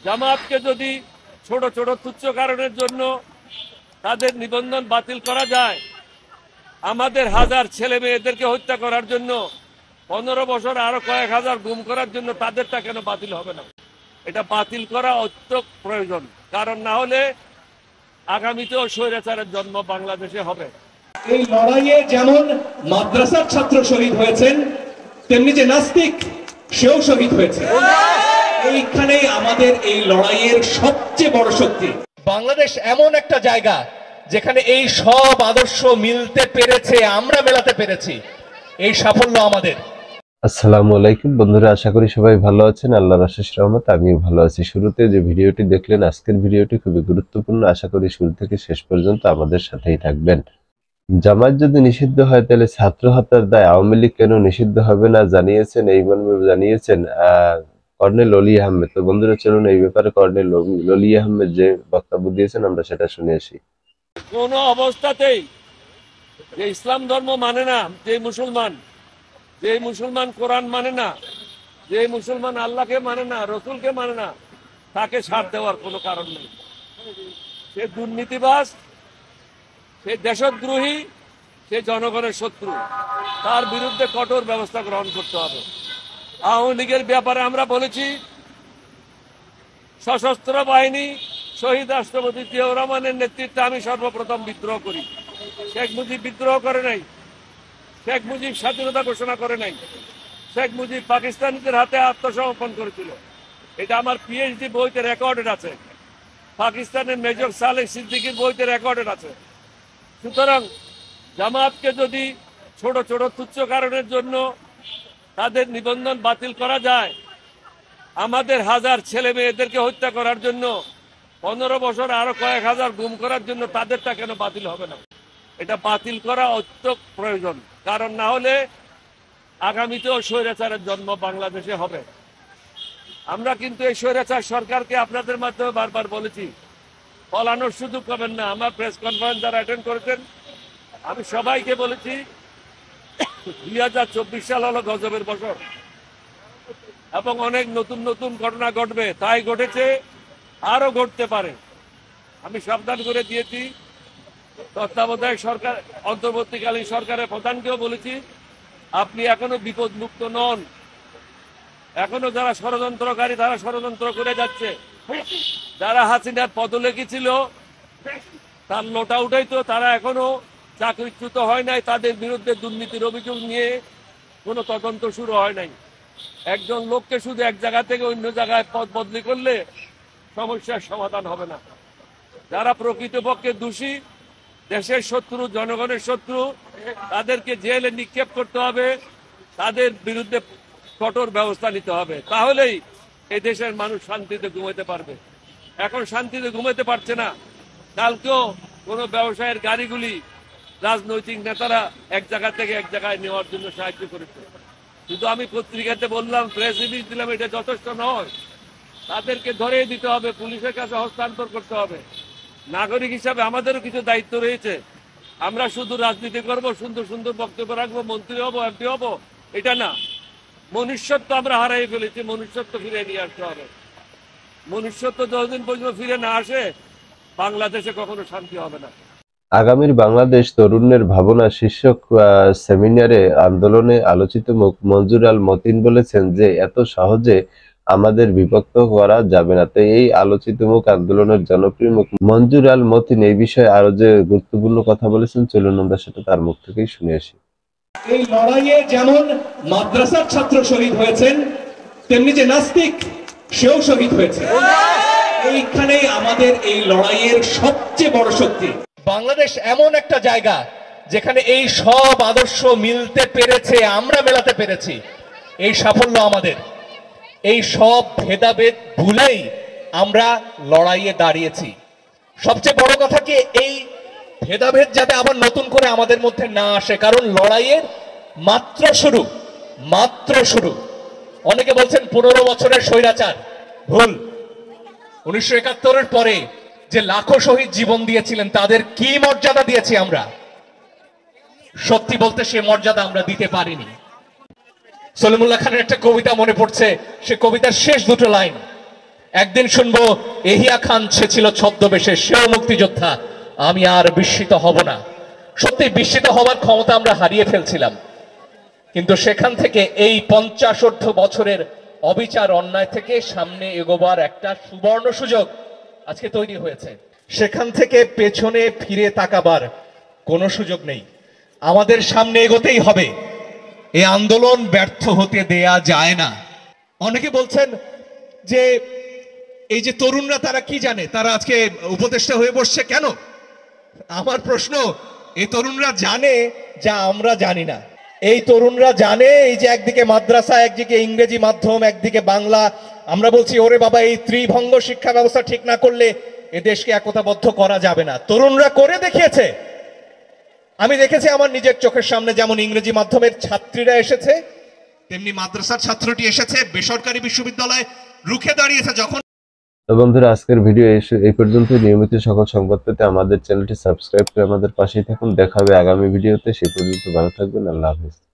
জামাতকে যদি ছোট ছোট তুচ্ছ কারণের জন্য তাদের নিবন্ধন বাতিল করা যায়, আমাদের হাজার ছেলে মেয়েদেরকে হত্যা করার জন্য 15 বছর আরো কয়েক হাজার গুম করার জন্য তাদেরটা কেন বাতিল হবে না? এটা বাতিল করা অত্যন্ত প্রয়োজন, কারণ না হলে আগামীতেও স্বৈরাচারের জন্ম বাংলাদেশে হবে। এই লড়াইয়ে যেমন মাদ্রাসার ছাত্র শহীদ হয়েছেন, তেমনি যে নাস্তিক সেও শহীদ হয়েছে। এইখানেই আমাদের এই লড়াইয়ের সবচেয়ে বড় শক্তি। বাংলাদেশ এমন একটা জায়গা যেখানে এই সব আদর্শ মিলতে পেরেছে, আমরা মেলাতে পেরেছি, এই সাফল্য আমাদের। আসসালামু আলাইকুম বন্ধুরা, আশা করি সবাই ভালো আছেন। আল্লাহর অশেষ রহমত আমিও ভালো আছি। শুরুতে যে ভিডিওটি দেখলেন, আজকের ভিডিওটি খুবই গুরুত্বপূর্ণ। আশা করি শুরু থেকে শেষ পর্যন্ত আমাদের সাথেই থাকবেন। জামাত যদি নিষিদ্ধ হয় তাহলে ছাত্র হত্যার দায় আওয়ামী লীগ কেন নিষিদ্ধ হবে না জানিয়েছেন, এই মর্মে জানিয়েছেন কর্নেল অলি আহমেদ। তো বন্ধুরা চলুন এই ব্যাপারে কর্নেল অলি আহমেদ যে বক্তব্য দিয়েছেন আমরা সেটা শুনে আসি। কোন অবস্থাতেই যে ইসলাম ধর্ম মানে না, যে মুসলমান কোরআন মানে না, যে মুসলমান আল্লাহকে মানে না, রসুলকে মানে না, তাকে ছাড় দেওয়ার কোনো কারণ নেই। সে দুর্নীতিবাজ, সে দেশদ্রোহী, সে জনগণের শত্রু, তার বিরুদ্ধে কঠোর ব্যবস্থা গ্রহণ করতে হবে। আওয়ামী লীগের ব্যাপারে আমরা বলেছি, সশস্ত্র বাহিনী শহীদ রাষ্ট্রপতি জিয়াউর রহমানের নেতৃত্বে আমি সর্বপ্রথম বিদ্রোহ করি। শেখ মুজিব বিদ্রোহ করে নাই, শেখ মুজিব স্বাধীনতা ঘোষণা করে নাই, শেখ মুজিব পাকিস্তানিদের হাতে আত্মসমর্পণ করেছিল। এটা আমার পিএইচডি বইতে রেকর্ডেড আছে, পাকিস্তানের মেজর সালেহ সিদ্দিকীর বইতে রেকর্ডেড আছে। সুতরাং জামাতকে যদি ছোট ছোট তুচ্ছ কারণের জন্য তাদের নিবন্ধন বাতিল করা যায়, আমাদের হাজার ছেলে মেয়েদেরকে হত্যা করার জন্য 15 বছর আরো কয়েক হাজার গুম করার জন্য তাদেরটা কেন বাতিল হবে না? এটা বাতিল করা অত্যন্ত প্রয়োজন, কারণ না হলে আগামীতেও স্বৈরাচারের জন্ম বাংলাদেশে হবে। আমরা কিন্তু এই স্বৈরাচার সরকারকে আপনাদের মাধ্যমে বারবার বলেছি, পলানোর সুযোগ পাবেন না। আমার প্রেস কনফারেন্স যারা অ্যাটেন্ড করেছেন, আমি সবাইকে বলেছি 2024 সাল হলো গজবের বছর এবং অনেক নতুন নতুন ঘটনা ঘটবে, তাই ঘটেছে, আরো ঘটতে পারে। আমি সাবধান করে দিয়েছি। তত্ত্বাবধায়ক সরকার, অন্তর্বর্তীকালীন সরকারের প্রধানকেও বলেছি, আপনি এখনো বিপদ মুক্ত নন। এখনো যারা ষড়যন্ত্রকারী তারা ষড়যন্ত্র করে যাচ্ছে। যারা হাসিনার পদলেখী ছিল, তার লোটা উঠাইতো, তারা এখনো চাকরিচ্যুত হয় নাই, তাদের বিরুদ্ধে দুর্নীতির অভিযোগ নিয়ে কোনো তদন্ত শুরু হয় নাই। একজন লোককে শুধু এক জায়গা থেকে অন্য জায়গায় পদ বদলি করলে সমস্যার সমাধান হবে না। যারা প্রকৃতপক্ষে দোষী, দেশের শত্রু, জনগণের শত্রু, তাদেরকে জেলে নিক্ষেপ করতে হবে, তাদের বিরুদ্ধে কঠোর ব্যবস্থা নিতে হবে। তাহলেই এই দেশের মানুষ শান্তিতে ঘুমাতে পারবে। এখন শান্তিতে ঘুমাতে পারছে না। কালকেও কোনো ব্যবসায়ের গাড়িগুলি রাজনৈতিক নেতারা এক জায়গা থেকে এক জায়গায় নেওয়ার জন্য সাহায্য করেছে। শুধু আমি পত্রিকাতে বললাম, প্রেস রিলিজ দিলাম, এটা যথেষ্ট নয়। তাদেরকে ধরে দিতে হবে, পুলিশের কাছে হস্তান্তর করতে হবে। নাগরিক হিসাবে আমাদেরও কিছু দায়িত্ব রয়েছে। আমরা শুধু রাজনীতি করব, সুন্দর সুন্দর বক্তব্য রাখবো, মন্ত্রী হব, এমপি হব, এটা না। মনুষ্যত্ব আমরা হারাই ফেলেছি, মনুষ্যত্ব ফিরে নিয়ে আসতে হবে। মনুষ্যত্ব যতদিন পর্যন্ত ফিরে না আসে, বাংলাদেশে কখনো শান্তি হবে না। আগামীর বাংলাদেশ তরুণের ভাবনা শীর্ষক সেমিনারে আন্দোলনে আলোচিত মুখ মঞ্জুর আল মতিন বলেছেন যে এত সহজে আমাদের বিভক্ত করা যাবে না। তো এই আলোচিত মুখ আন্দোলনের জনপ্রিয় মুখ মঞ্জুর আল মতিন এই বিষয়ে আরো যে গুরুত্বপূর্ণ কথা বলেছেন, চলুন আমরা সেটা তার মুখ থেকেই শুনে আসি। এই লড়াইয়ে যেমন মাদ্রাসার ছাত্র শহীদ হয়েছেন, তেমনি যে নাস্তিক সেও শহীদ হয়েছে। এইখানেই আমাদের এই লড়াইয়ের সবচেয়ে বড় শক্তি। বাংলাদেশ এমন একটা জায়গা যেখানে এই সব আদর্শ মিলতে পেরেছে, আমরা মেলাতে পেরেছি, এই সাফল্য আমাদের। এই সব ভেদাভেদ ভুলেই আমরা লড়াইয়ে দাঁড়িয়েছি। সবচেয়ে বড় কথা কি, এই ভেদাভেদ যাতে আবার নতুন করে আমাদের মধ্যে না আসে, কারণ লড়াইয়ের মাত্র শুরু। অনেকে বলছেন 15 বছরের স্বৈরাচার, ভুল। 1971-এর পরে যে লাখো শহীদ জীবন দিয়েছিলেন, তাদের কি মর্যাদা দিয়েছি আমরা? সত্যি বলতে সে মর্যাদা আমরা দিতে পারিনি। সলিমুল্লাহ খানের একটা কবিতা মনে পড়ছে, সে কবিতার শেষ দুটো লাইন, একদিন শুনবো এহিয়া খান সে ছিল ছদ্মবেশে, সেও মুক্তিযোদ্ধা, আমি আর বিস্মিত হব না। সত্যি বিস্মিত হবার ক্ষমতা আমরা হারিয়ে ফেলছিলাম, কিন্তু সেখান থেকে এই 50 বছরের অবিচার অন্যায় থেকে সামনে এগোবার একটা সুবর্ণ সুযোগ আজকে তৈরি হয়েছে। সেখান থেকে পেছনে ফিরে তাকাবার কোনো সুযোগ নেই, আমাদের সামনে এগোতেই হবে। এই আন্দোলন ব্যর্থ হতে দেয়া যায় না। অনেকে বলছেন যে এই যে তরুণরা তারা কি জানে, তারা আজকে উপদেষ্টা হয়ে বসছে কেন? আমার প্রশ্ন, এই তরুণরা জানে যা আমরা জানি না। এই তরুণরা জানে এই যে একদিকে মাদ্রাসা, একদিকে ইংরেজি মাধ্যম, একদিকে বাংলা। আমরা বলছি ওরে বাবা, এই ত্রিভঙ্গ শিক্ষা ব্যবস্থা ঠিক না করলে এ দেশকে একতাবদ্ধ করা যাবে না। তরুণরা করে দেখিয়েছে। আমি দেখেছি আমার নিজের চোখের সামনে, যেমন ইংরেজি মাধ্যমের ছাত্রীরা এসেছে, তেমনি মাদ্রাসার ছাত্রটি এসেছে, বেসরকারি বিশ্ববিদ্যালয়ে রুখে দাঁড়িয়েছে। যখন তো বন্ধুরা, আজকের ভিডিও এই পর্যন্ত। নিয়মিত সকল সংবাদ পেতে আমাদের চ্যানেলটি সাবস্ক্রাইব করে আমাদের পাশেই থাকুন। দেখা হবে আগামী ভিডিওতে। সে পর্যন্ত ভালো থাকবেন। আল্লাহ হাফেজ।